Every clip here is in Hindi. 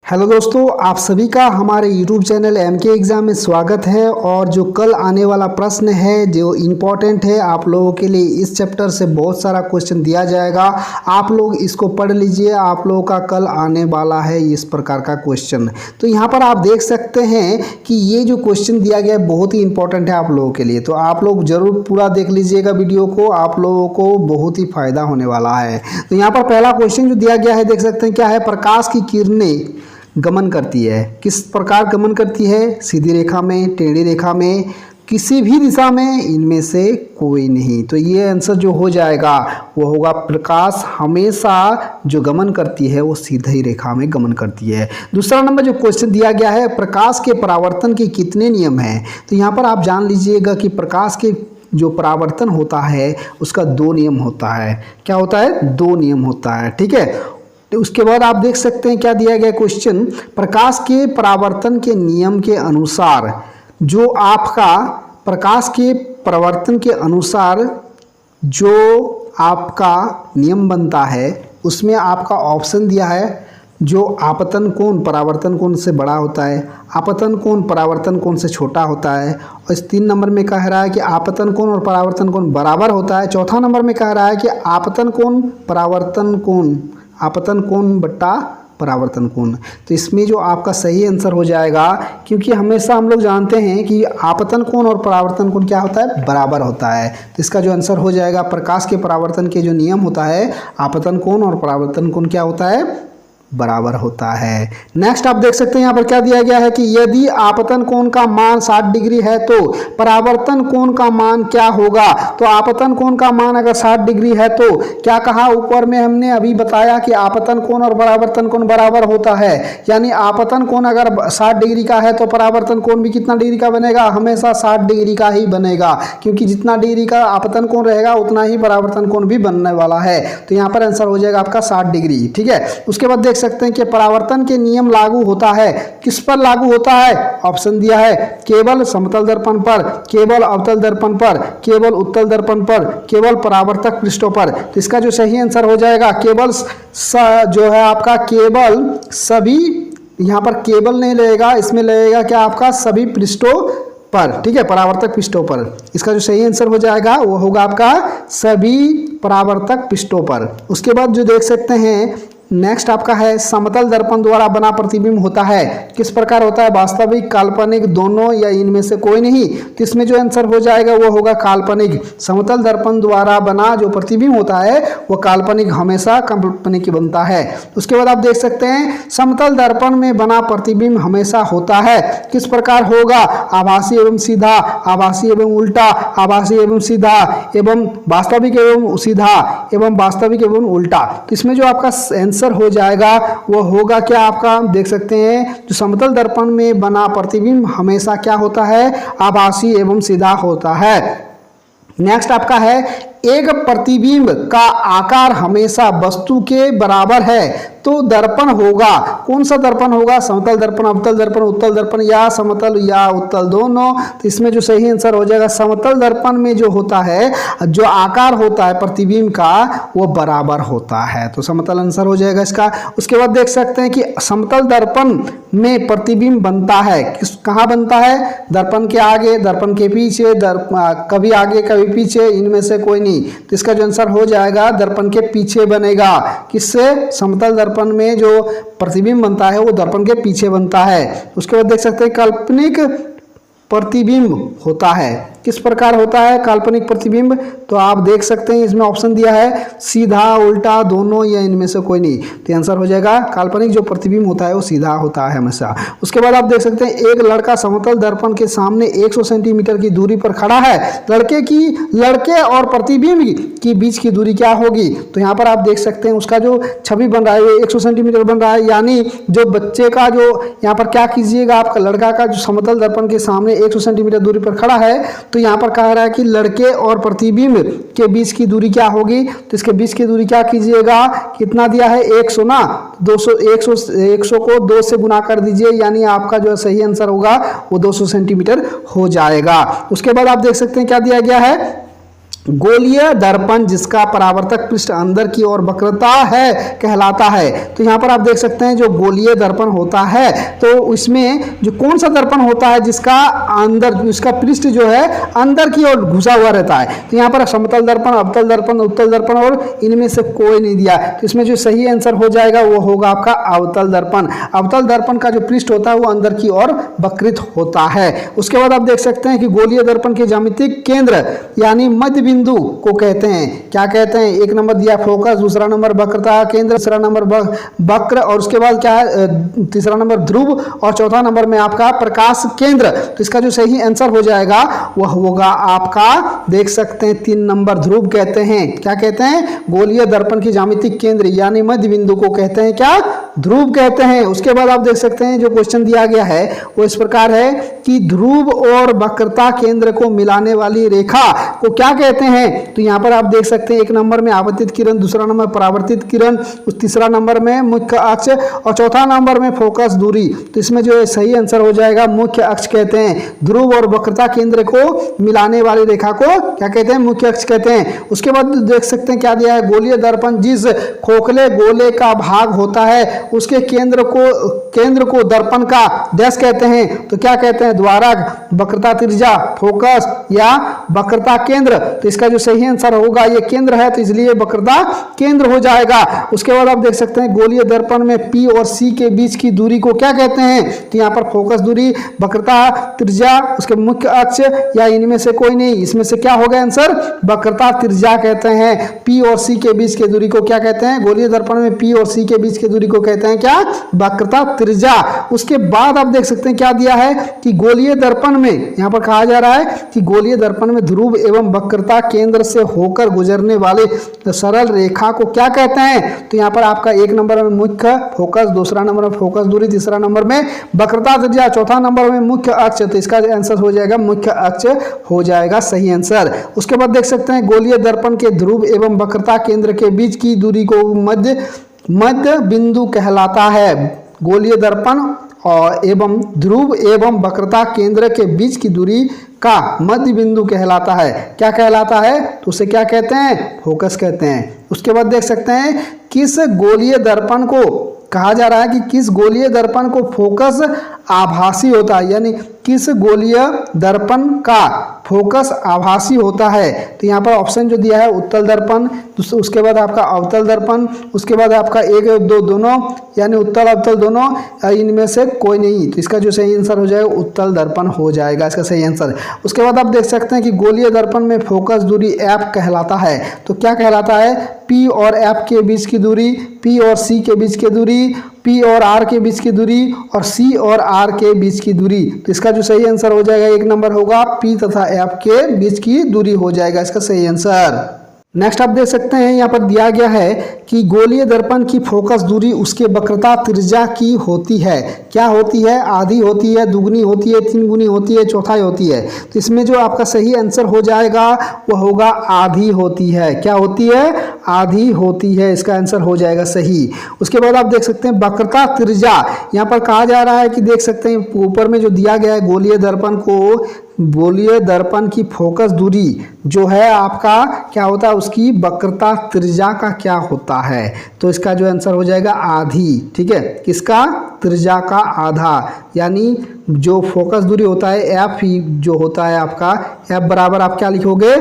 हेलो दोस्तों, आप सभी का हमारे YouTube चैनल MK एग्ज़ाम में स्वागत है। और जो कल आने वाला प्रश्न है जो इम्पोर्टेंट है आप लोगों के लिए, इस चैप्टर से बहुत सारा क्वेश्चन दिया जाएगा। आप लोग इसको पढ़ लीजिए, आप लोगों का कल आने वाला है इस प्रकार का क्वेश्चन। तो यहाँ पर आप देख सकते हैं कि ये जो क्वेश्चन दिया गया है बहुत ही इंपॉर्टेंट है आप लोगों के लिए। तो आप लोग ज़रूर पूरा देख लीजिएगा वीडियो को, आप लोगों को बहुत ही फ़ायदा होने वाला है। तो यहाँ पर पहला क्वेश्चन जो दिया गया है देख सकते हैं क्या है, प्रकाश की किरणें गमन करती है, किस प्रकार गमन करती है, सीधी रेखा में, टेढ़ी रेखा में, किसी भी दिशा में, इनमें से कोई नहीं। तो ये आंसर जो हो जाएगा वो होगा प्रकाश हमेशा जो गमन करती है वो सीधी रेखा में गमन करती है। दूसरा नंबर जो क्वेश्चन दिया गया है, प्रकाश के परावर्तन के कितने नियम हैं। तो यहाँ पर आप जान लीजिएगा कि प्रकाश के जो परावर्तन होता है उसका 2 नियम होता है। क्या होता है? 2 नियम होता है, ठीक है। तो उसके बाद आप देख सकते हैं क्या दिया गया क्वेश्चन, प्रकाश के परावर्तन के नियम के अनुसार जो आपका प्रकाश के परावर्तन के अनुसार जो आपका नियम बनता है उसमें आपका ऑप्शन दिया है जो आपतन कोण परावर्तन कोण से बड़ा होता है, आपतन कोण परावर्तन कोण से छोटा होता है। और इस 3 नंबर में कह रहा है कि आपतन कोण और परावर्तन कोण बराबर होता है। चौथा नंबर में कह रहा है कि आपतन कोण परावर्तन कोण, आपतन कोण बट्टा परावर्तन कोण। तो इसमें जो आपका सही आंसर हो जाएगा, क्योंकि हमेशा हम लोग जानते हैं कि आपतन कोण और परावर्तन कोण क्या होता है, बराबर होता है। तो इसका जो आंसर हो जाएगा, प्रकाश के परावर्तन के जो नियम होता है आपतन कोण और परावर्तन कोण क्या होता है, बराबर होता है। नेक्स्ट आप देख सकते हैं यहाँ पर क्या दिया गया है कि यदि आपतन कोण का मान 60 डिग्री है तो परावर्तन कोण का मान क्या होगा। तो आपतन कोण का मान अगर 60 डिग्री है तो क्या कहा, ऊपर में हमने अभी बताया कि आपतन कोण और परावर्तन कोण बराबर होता है। यानी आपतन कोण अगर 60 डिग्री का है तो परावर्तन कोण भी कितना डिग्री का बनेगा, हमेशा 60 डिग्री का ही बनेगा, क्योंकि जितना डिग्री का आपतन कोण रहेगा उतना ही परावर्तन कोण भी बनने वाला है। तो यहाँ पर आंसर हो जाएगा आपका 60 डिग्री, ठीक है। उसके बाद देख सकते हैं कि परावर्तन के नियम लागू होता है, किस पर लागू होता है। ऑप्शन दिया है केवल समतल दर्पण पर, केवल अवतल दर्पण पर, केवल उत्तल दर्पण पर, केवल परावर्तक पृष्ठों पर। तो इसका जो सही आंसर हो जाएगा केवल जो है आपका केवल सभी, यहां पर केवल नहीं लगेगा, इसमें लगेगा क्या आपका सभी पृष्ठों पर, ठीक है, परावर्तक पृष्ठों पर। इसका जो सही आंसर हो जाएगा वो होगा आपका सभी परावर्तक पृष्ठों पर। उसके बाद जो देख सकते हैं नेक्स्ट आपका है समतल दर्पण द्वारा बना प्रतिबिंब होता है, किस प्रकार होता है, वास्तविक, काल्पनिक, दोनों या इनमें से कोई नहीं। तो इसमें जो आंसर हो जाएगा वो होगा काल्पनिक। समतल दर्पण द्वारा बना जो प्रतिबिंब होता है वो काल्पनिक, हमेशा काल्पनिक बनता है। उसके बाद आप देख सकते हैं समतल दर्पण में बना प्रतिबिंब हमेशा होता है, किस प्रकार होगा, आभासी एवं सीधा, आभासी एवं उल्टा, आभासी एवं सीधा, एवं वास्तविक एवं सीधा, एवं वास्तविक एवं उल्टा। तो इसमें जो आपका आंसर हो जाएगा वो होगा क्या, आपका देख सकते हैं जो समतल दर्पण में बना प्रतिबिंब हमेशा क्या होता है, आभासी एवं सीधा होता है। नेक्स्ट आपका है एक प्रतिबिंब का आकार हमेशा वस्तु के बराबर है तो दर्पण होगा, कौन सा दर्पण होगा, समतल दर्पण, अवतल दर्पण, उत्तल दर्पण, या समतल या उत्तल दोनों। तो इसमें जो सही आंसर हो जाएगा समतल दर्पण में जो होता है जो आकार होता है प्रतिबिंब का वो बराबर होता है, तो समतल आंसर हो जाएगा इसका। उसके बाद देख सकते हैं कि समतल दर्पण में प्रतिबिंब बनता है, किस कहाँ बनता है, दर्पण के आगे, दर्पण के पीछे, कभी आगे कभी पीछे, इनमें से कोई नहीं। तो इसका जो आंसर हो जाएगा दर्पण के पीछे बनेगा, किससे, समतल दर्पण में जो प्रतिबिंब बनता है वो दर्पण के पीछे बनता है। उसके बाद देख सकते हैं काल्पनिक प्रतिबिंब होता है, किस प्रकार होता है काल्पनिक प्रतिबिंब। तो आप देख सकते हैं इसमें ऑप्शन दिया है सीधा, उल्टा, दोनों या इनमें से कोई नहीं। तो आंसर हो जाएगा काल्पनिक जो प्रतिबिंब होता है वो सीधा होता है हमेशा। उसके बाद आप देख सकते हैं एक लड़का समतल दर्पण के सामने 100 सेंटीमीटर की दूरी पर खड़ा है, लड़के और प्रतिबिंब की बीच की दूरी क्या होगी। तो यहाँ पर आप देख सकते हैं उसका जो छवि बन रहा है वो 100 सेंटीमीटर बन रहा है, यानी जो बच्चे का जो यहाँ पर क्या कीजिएगा, आपका लड़का का जो समतल दर्पण के सामने 100 सेंटीमीटर दूरी पर खड़ा है, तो यहाँ पर कह रहा है कि लड़के और प्रतिबिंब के बीच की दूरी क्या होगी। तो इसके बीच की दूरी क्या कीजिएगा, कितना दिया है 100 ना, 200, 100 को 2 से गुना कर दीजिए, यानी आपका जो सही आंसर होगा वो 200 सेंटीमीटर हो जाएगा। उसके बाद आप देख सकते हैं क्या दिया गया है, गोलीय दर्पण जिसका परावर्तक पृष्ठ अंदर की ओर वक्रता है कहलाता है। तो यहाँ पर आप देख सकते हैं जो गोलीय दर्पण होता है तो इसमें जो कौन सा दर्पण होता है जिसका अंदर उसका पृष्ठ जो है अंदर की ओर घुसा हुआ रहता है। तो यहाँ पर समतल दर्पण, अवतल दर्पण, उत्तल दर्पण और इनमें से कोई नहीं दिया। तो इसमें जो सही आंसर हो जाएगा वो होगा आपका अवतल दर्पण। अवतल दर्पण का जो पृष्ठ होता है वो अंदर की ओर वक्रित होता है। उसके बाद आप देख सकते हैं कि गोलीय दर्पण के ज्यामितिक केंद्र यानी मध्य बिंदु को कहते हैं, क्या कहते हैं? एक नंबर दिया फोकस, दूसरा नंबर वक्रता केंद्र, तीसरा नंबर वक्र और उसके बाद क्या है तीसरा नंबर ध्रुव और चौथा नंबर में आपका प्रकाश केंद्र। तो इसका जो सही आंसर हो जाएगा वह होगा आपका देख सकते हैं 3 नंबर ध्रुव कहते हैं। क्या कहते हैं? गोलीय दर्पण की ज्यामितिक केंद्र यानी मध्य बिंदु को कहते हैं क्या? ध्रुव कहते हैं। उसके बाद आप देख सकते हैं जो क्वेश्चन दिया गया है वो इस प्रकार है कि ध्रुव और वक्रता केंद्र को मिलाने वाली रेखा को क्या कहते हैं? तो यहाँ पर आप देख सकते हैं एक नंबर में आपतित किरण, दूसरा नंबर परावर्तित किरण, तीसरा नंबर में मुख्य अक्ष और चौथा नंबर में फोकस दूरी। तो इसमें जो है सही आंसर हो जाएगा मुख्य अक्ष कहते हैं। ध्रुव और वक्रता केंद्र को मिलाने वाली रेखा को क्या कहते हैं? मुख्य अक्ष कहते हैं। उसके बाद देख सकते हैं क्या दिया है? गोलीय दर्पण जिस खोखले गोले का भाग होता है उसके केंद्र को दर्पण का डैश कहते हैं। तो क्या कहते हैं? द्वारक, वक्रता त्रिज्या, फोकस या वक्रता केंद्र। तो इसका जो सही आंसर होगा ये केंद्र है तो इसलिए वक्रता केंद्र हो जाएगा। उसके बाद आप देख सकते हैं गोलीय दर्पण में P और C के बीच की दूरी को क्या कहते हैं? तो यहाँ पर फोकस दूरी, वक्रता त्रिज्या, उसके मुख्य अक्ष या इनमें से कोई नहीं। इसमें से क्या होगा आंसर? वक्रता त्रिज्या कहते हैं। P और C के बीच की दूरी को क्या कहते हैं? गोलीय दर्पण में P और C के बीच की दूरी को कहते हैं क्या? वक्रता त्रिज्या। उसके बाद आप देख सकते हैं क्या दिया है कि गोलीय दर्पण में यहाँ पर कहा जा रहा है कि गोलीय दर्पण में ध्रुव एवं वक्रता केंद्र से होकर गुजरने वाले सरल रेखा को क्या कहते हैं? तो यहाँ पर आपका एक नंबर में मुख्य फोकस, दूसरा नंबर में फोकस दूरी, तीसरा नंबर में वक्रता त्रिज्या, चौथा नंबर में मुख्य अक्ष। तो इसका आंसर हो जाएगा मुख्य अक्ष हो जाएगा सही आंसर। उसके बाद देख सकते हैं गोलीय दर्पण के ध्रुव एवं वक्रता केंद्र के बीच की दूरी को मध्य बिंदु कहलाता है। गोलीय दर्पण और एवं ध्रुव एवं वक्रता केंद्र के बीच की दूरी का मध्य बिंदु कहलाता है। क्या कहलाता है? तो उसे क्या कहते हैं? फोकस कहते हैं। उसके बाद देख सकते हैं किस गोलीय दर्पण को कहा जा रहा है कि किस गोलीय दर्पण को फोकस आभासी होता है, यानी किस गोलीय दर्पण का फोकस आभासी होता है। तो यहाँ पर ऑप्शन जो दिया है उत्तल दर्पण, उसके बाद आपका अवतल दर्पण, उसके बाद आपका एक दो दोनों यानी उत्तल अवतल दोनों, इनमें से कोई नहीं। तो इसका जो सही आंसर हो जाएगा उत्तल दर्पण हो जाएगा इसका सही आंसर। उसके बाद आप देख सकते हैं कि गोलीय दर्पण में फोकस दूरी F कहलाता है। तो क्या कहलाता है? P और F के बीच की दूरी, P और C के बीच की दूरी, P और R के बीच की दूरी और C और R के बीच की दूरी। तो इसका जो सही आंसर हो जाएगा एक नंबर होगा P तथा F के बीच की दूरी हो जाएगा इसका सही आंसर। नेक्स्ट आप देख सकते हैं यहाँ पर दिया गया है कि गोलीय दर्पण की फोकस दूरी उसके वक्रता त्रिज्या की होती है। क्या होती है? आधी होती है, दुगनी होती है, 3 गुनी होती है, चौथाई होती है। तो इसमें जो आपका सही आंसर हो जाएगा वह होगा आधी होती है। क्या होती है? आधी होती है। इसका आंसर हो जाएगा सही। उसके बाद आप देख सकते हैं वक्रता त्रिज्या, यहाँ पर कहा जा रहा है कि देख सकते हैं ऊपर में जो दिया गया है गोलीय दर्पण की फोकस दूरी जो है आपका क्या होता है? उसकी वक्रता त्रिज्या का क्या होता है? तो इसका जो आंसर हो जाएगा आधी। ठीक है, किसका? त्रिज्या का आधा। यानी जो फोकस दूरी होता है F जो होता है आपका F बराबर आप क्या लिखोगे?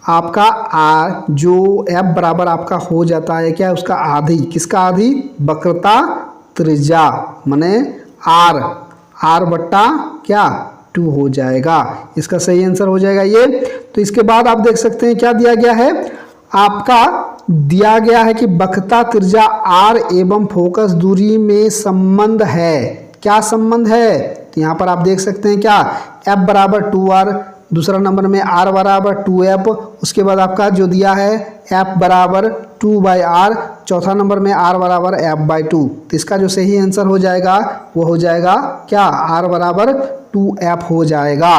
आपका जो F बराबर आपका हो जाता है क्या? उसका आधी। किसका आधी? वक्रता त्रिज्या माने R बट्टा क्या? 2 हो जाएगा। इसका सही आंसर हो जाएगा ये। तो इसके बाद आप देख सकते हैं क्या दिया गया है? आपका दिया गया है कि वक्रता त्रिज्या R एवं फोकस दूरी में संबंध है। क्या संबंध है? तो यहाँ पर आप देख सकते हैं क्या? F बराबर 2R, दूसरा नंबर में R बराबर 2F, उसके बाद आपका जो दिया है F बराबर 2/R, चौथा नंबर में R बराबर F/2। तो इसका जो सही आंसर हो जाएगा वो हो जाएगा क्या? R बराबर 2F हो जाएगा।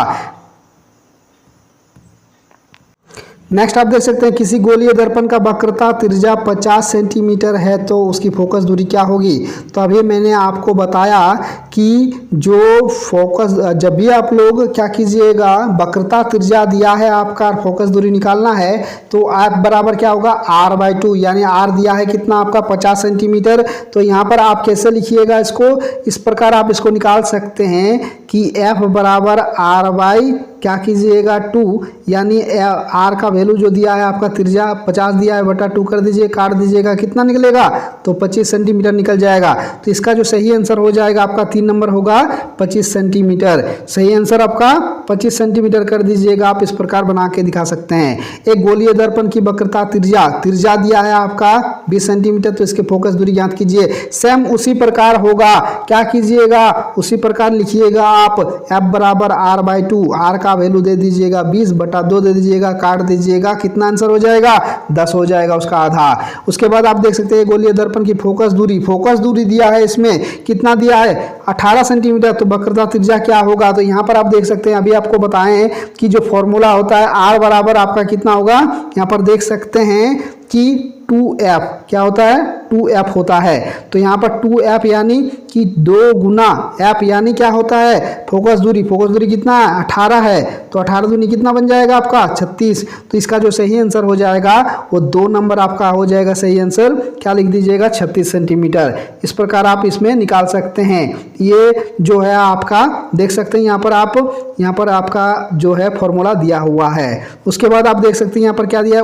नेक्स्ट आप देख सकते हैं किसी गोलीय दर्पण का वक्रता त्रिज्या 50 सेंटीमीटर है तो उसकी फोकस दूरी क्या होगी। तो अभी मैंने आपको बताया कि जो फोकस, जब भी आप लोग क्या कीजिएगा, वक्रता त्रिज्या दिया है आपका, फोकस दूरी निकालना है तो आप बराबर क्या होगा r/2, यानी r दिया है कितना आपका 50 सेंटीमीटर। तो यहाँ पर आप कैसे लिखिएगा इसको, इस प्रकार आप इसको निकाल सकते हैं कि f बराबर r/ क्या कीजिएगा 2, यानी r का वैल्यू जो दिया है आपका त्रिज्या 50 दिया है बटा 2 कर दीजिए, काट दीजिएगा, कितना निकलेगा तो 25 सेंटीमीटर निकल जाएगा। तो इसका जो सही आंसर हो जाएगा आपका 3 नंबर होगा 25 सेंटीमीटर। सही आंसर आपका 25 सेंटीमीटर कर दीजिएगा। आप इस प्रकार बना के दिखा सकते हैं। एक गोलीय दर्पण की वक्रता त्रिज्या दिया है आपका 20 सेंटीमीटर, तो इसके फोकस दूरी ज्ञात कीजिए। सेम उसी प्रकार होगा, क्या कीजिएगा उसी प्रकार लिखिएगा आप f बराबर r/2, r का वैल्यू दे दीजिएगा 20 बटा 2 दे दीजिएगा, काट दीजिएगा, कितना आंसर हो जाएगा 10 हो जाएगा उसका आधा। उसके बाद आप देख सकते हैं गोलीय दर्पण की फोकस दूरी दिया है, इसमें कितना दिया है 18 सेंटीमीटर, तो वक्रता त्रिज्या क्या होगा। तो यहाँ पर आप देख सकते हैं, अभी आपको बताएं कि जो फॉर्मूला होता है r बराबर आपका कितना होगा, यहाँ पर देख सकते हैं कि 2f क्या होता है 2f होता है। तो यहाँ पर 2f यानी कि 2 गुना f यानी क्या होता है फोकस दूरी कितना है 18 है, तो 18 दूनी कितना बन जाएगा आपका 36। तो इसका जो सही आंसर हो जाएगा वो 2 नंबर आपका हो जाएगा सही आंसर, क्या लिख दीजिएगा 36 सेंटीमीटर। इस प्रकार आप इसमें निकाल सकते हैं। ये जो है आपका देख सकते हैं, यहाँ पर आपका जो है फॉर्मूला दिया हुआ है। उसके बाद आप देख सकते हैं यहाँ पर क्या दिया है,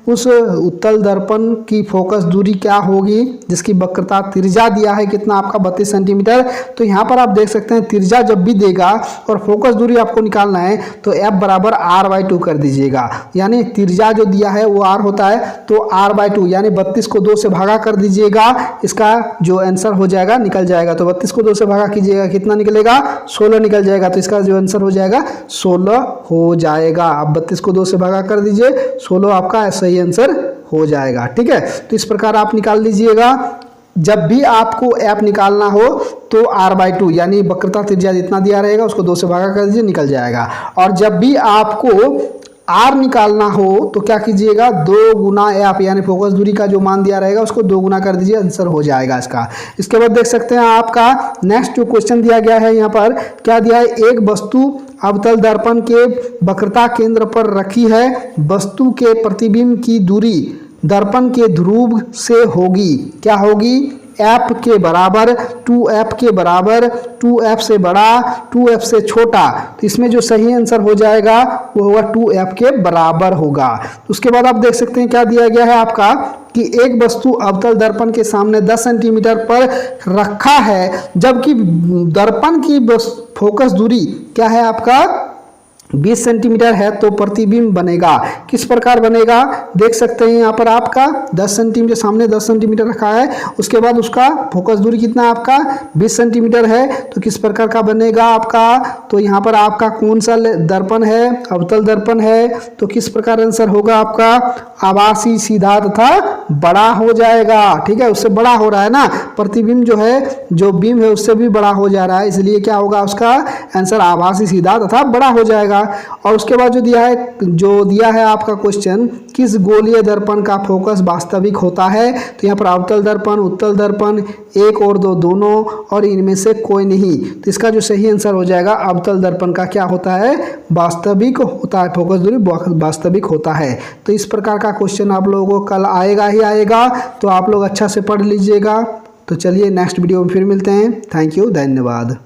उस उत्तल दर्पण की फोकस दूरी क्या होगी जिसकी वक्रता त्रिज्या दिया है कितना आपका 32 सेंटीमीटर। तो यहाँ पर आप देख सकते हैं त्रिज्या जब भी देगा और फोकस दूरी आपको निकालना है तो f बराबर r/2 कर दीजिएगा, यानी त्रिज्या जो दिया है वो r होता है, तो r/2 यानी 32 को 2 से भागा कर दीजिएगा, इसका जो आंसर हो जाएगा निकल जाएगा। तो 32 को 2 से भागा कीजिएगा, कितना निकलेगा 16 निकल जाएगा। तो इसका जो आंसर हो जाएगा 16 हो जाएगा। आप 32 को 2 से भागा कर दीजिए, 16 आपका सही आंसर हो जाएगा। ठीक है, तो इस प्रकार आप निकाल लीजिएगा। जब भी आपको f निकालना हो तो r/2 यानी वक्रता त्रिज्या जितना दिया रहेगा उसको 2 से भागा कर दीजिए, निकल जाएगा। और जब भी आपको r निकालना हो तो क्या कीजिएगा 2 गुना f यानी फोकस दूरी का जो मान दिया रहेगा उसको 2 गुना कर दीजिए, आंसर हो जाएगा इसका। इसके बाद देख सकते हैं आपका नेक्स्ट जो क्वेश्चन दिया गया है, यहाँ पर क्या दिया है, एक वस्तु अवतल दर्पण के वक्रता केंद्र पर रखी है, वस्तु के प्रतिबिंब की दूरी दर्पण के ध्रुव से होगी, क्या होगी f के बराबर 2f के बराबर 2f से बड़ा 2f से छोटा। तो इसमें जो सही आंसर हो जाएगा वो होगा 2f के बराबर होगा। उसके बाद आप देख सकते हैं क्या दिया गया है आपका कि एक वस्तु अवतल दर्पण के सामने 10 सेंटीमीटर पर रखा है, जबकि दर्पण की फोकस दूरी क्या है आपका 20 सेंटीमीटर है, तो प्रतिबिंब बनेगा। किस प्रकार बनेगा देख सकते हैं यहाँ पर आपका 10 सेंटीमीटर सामने 10 सेंटीमीटर रखा है, उसके बाद उसका फोकस दूरी कितना है आपका 20 सेंटीमीटर है, तो किस प्रकार का बनेगा आपका। तो यहाँ पर आपका कौन सा दर्पण है, अवतल दर्पण है, तो किस प्रकार आंसर होगा आपका आभासी सीधा तथा बड़ा हो जाएगा। ठीक है, उससे बड़ा हो रहा है ना, प्रतिबिंब जो है जो बीम है उससे भी बड़ा हो जा रहा है, इसलिए क्या होगा उसका आंसर आभासी सीधा तथा बड़ा हो जाएगा। और उसके बाद जो दिया है आपका क्वेश्चन, किस गोलीय दर्पण का फोकस वास्तविक होता है। तो यहाँ पर अवतल दर्पण, उत्तल दर्पण, 1 और 2 दोनों, और इनमें से कोई नहीं। तो इसका जो सही आंसर हो जाएगा अवतल दर्पण का क्या होता है वास्तविक होता है, फोकस दूरी वास्तविक होता है। तो इस प्रकार का क्वेश्चन आप लोगों को कल आएगा ही आएगा, तो आप लोग अच्छा से पढ़ लीजिएगा। तो चलिए नेक्स्ट वीडियो में फिर मिलते हैं। थैंक यू, धन्यवाद।